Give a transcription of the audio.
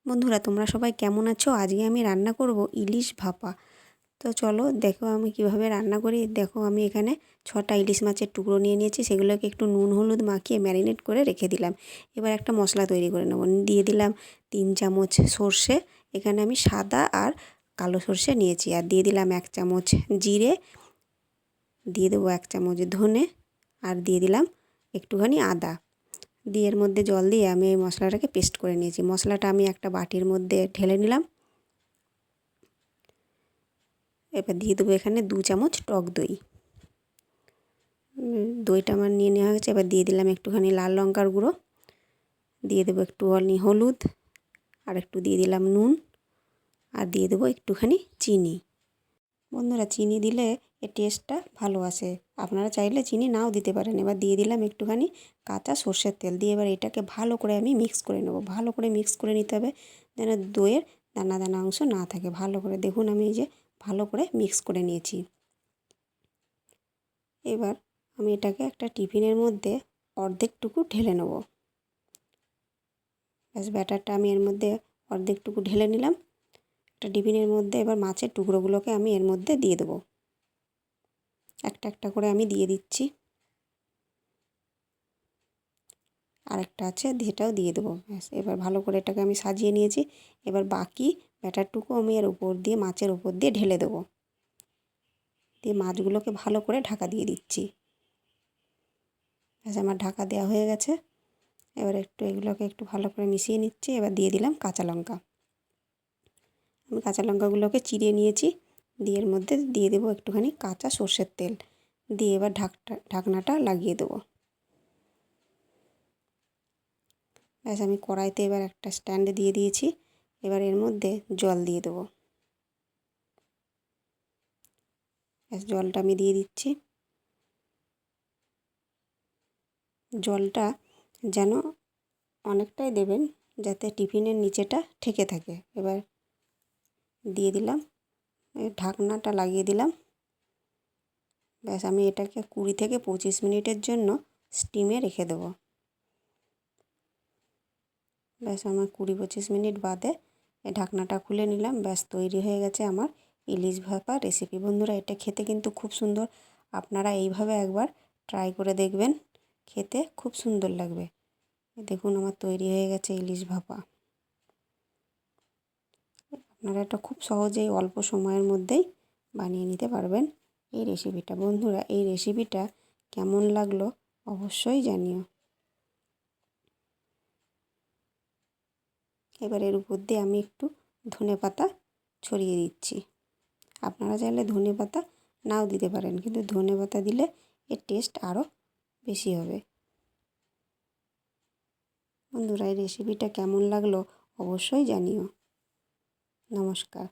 বন্ধুরা তোমরা সবাই কেমন আছো? আজকে আমি রান্না করব ইলিশ ভাপা। তো চলো দেখো আমি কিভাবে রান্না করি। দেখো আমি এখানে 6টা ইলিশ মাছের টুকরো নিয়ে নিয়েছি, সেগুলোকে একটু নুন হলুদ মাখিয়ে ম্যারিনেট করে রেখে দিলাম। এবার একটা মশলা তৈরি করে নেব। দিয়ে দিলাম 3 চামচ সর্ষে, এখানে আমি সাদা আর কালো সর্ষে নিয়েছি। আর দিয়ে দিলাম 1 চামচ জিরে, দিয়ে দেবো 1 চামচ ধনে, আর দিয়ে দিলাম একটুখানি আদা। দিয়ে এর মধ্যে জল দিয়ে আমি এই মশলাটাকে পেস্ট করে নিয়েছি। মশলাটা আমি একটা বাটির মধ্যে ঢেলে নিলাম। এবার দিয়ে দেবো এখানে 2 চামচ টক দই। দইটা আমার নিয়ে নেওয়া হয়েছে। এবার দিয়ে দিলাম একটুখানি লাল লঙ্কার গুঁড়ো, দিয়ে দেবো একটুখানি হলুদ, আর একটু দিয়ে দিলাম নুন, আর দিয়ে দেবো একটুখানি চিনি। বন্ধুরা চিনি দিলে এর টেস্টটা ভালো আসে, আপনারা চাইলে চিনি নাও দিতে পারেন। এবার দিয়ে দিলাম একটুখানি কাঁচা সর্ষের তেল, দিয়ে এবার এটাকে ভালো করে আমি মিক্স করে নেব। ভালো করে মিক্স করে নিতে হবে যেন দইয়ের দানা দানা অংশ না থাকে। ভালো করে দেখুন আমি এই যে ভালো করে মিক্স করে নিয়েছি। এবার আমি এটাকে একটা টিফিনের মধ্যে অর্ধেকটুকু ঢেলে নেব। ব্যাস ব্যাটারটা আমি এর মধ্যে অর্ধেকটুকু ঢেলে নিলাম একটা টিফিনের মধ্যে। এবার মাছের টুকরোগুলোকে আমি এর মধ্যে দিয়ে দেবো। একটা একটা করে আমি দিয়ে দিচ্ছি। আরেকটা আছে সেটাও দিয়ে দেবো। ব্যাস এবার ভালো করে এটাকে আমি সাজিয়ে নিয়েছি। এবার বাকি ব্যাটারটুকু আমি এর উপর দিয়ে মাছের উপর দিয়ে ঢেলে দেবো। দিয়ে মাছগুলোকে ভালো করে ঢাকা দিয়ে দিচ্ছি। ব্যাস আমার ঢাকা দেওয়া হয়ে গেছে। এবার একটু এগুলোকে একটু ভালো করে মিশিয়ে নিচ্ছি। এবার দিয়ে দিলাম কাঁচা লঙ্কা। আমি কাঁচা লঙ্কাগুলোকে চিড়ে নিয়েছি। দিয়ে এর মধ্যে দিয়ে দেবো একটুখানি কাঁচা সর্ষের তেল, দিয়ে এবার ঢাকনাটা লাগিয়ে দেবো। ব্যাস আমি কড়াইতে এবার একটা স্ট্যান্ডে দিয়ে দিয়েছি। এবার এর মধ্যে জল দিয়ে দেবো। ব্যাস জলটা আমি দিয়ে দিচ্ছি। জলটা যেন অনেকটাই দেবেন যাতে টিফিনের নিচেটা ঠেকে থাকে। এবার দিয়ে দিলাম, ঢাকনাটা লাগিয়ে দিলাম। ব্যাস আমি এটাকে 20 থেকে 25 মিনিটের জন্য স্টিমে রেখে দেবো। ব্যাস আমার 20-25 মিনিট বাদে এই ঢাকনাটা খুলে নিলাম। ব্যাস তৈরি হয়ে গেছে আমার ইলিশ ভাপা রেসিপি। বন্ধুরা এটা খেতে কিন্তু খুব সুন্দর, আপনারা এইভাবে একবার ট্রাই করে দেখবেন, খেতে খুব সুন্দর লাগবে। দেখুন আমার তৈরি হয়ে গেছে ইলিশ ভাপা। আপনারা এটা খুব সহজেই অল্প সময়ের মধ্যেই বানিয়ে নিতে পারবেন এই রেসিপিটা। বন্ধুরা এই রেসিপিটা কেমন লাগলো অবশ্যই জানিও। এবার এর উপর দিয়ে আমি একটু ধনেপাতা ছড়িয়ে দিচ্ছি। আপনারা চাইলে ধনেপাতা নাও দিতে পারেন, কিন্তু ধনেপাতা দিলে এর টেস্ট আরও বেশি হবে। বন্ধুরা এই রেসিপিটা কেমন লাগলো অবশ্যই জানিও। নমস্কার।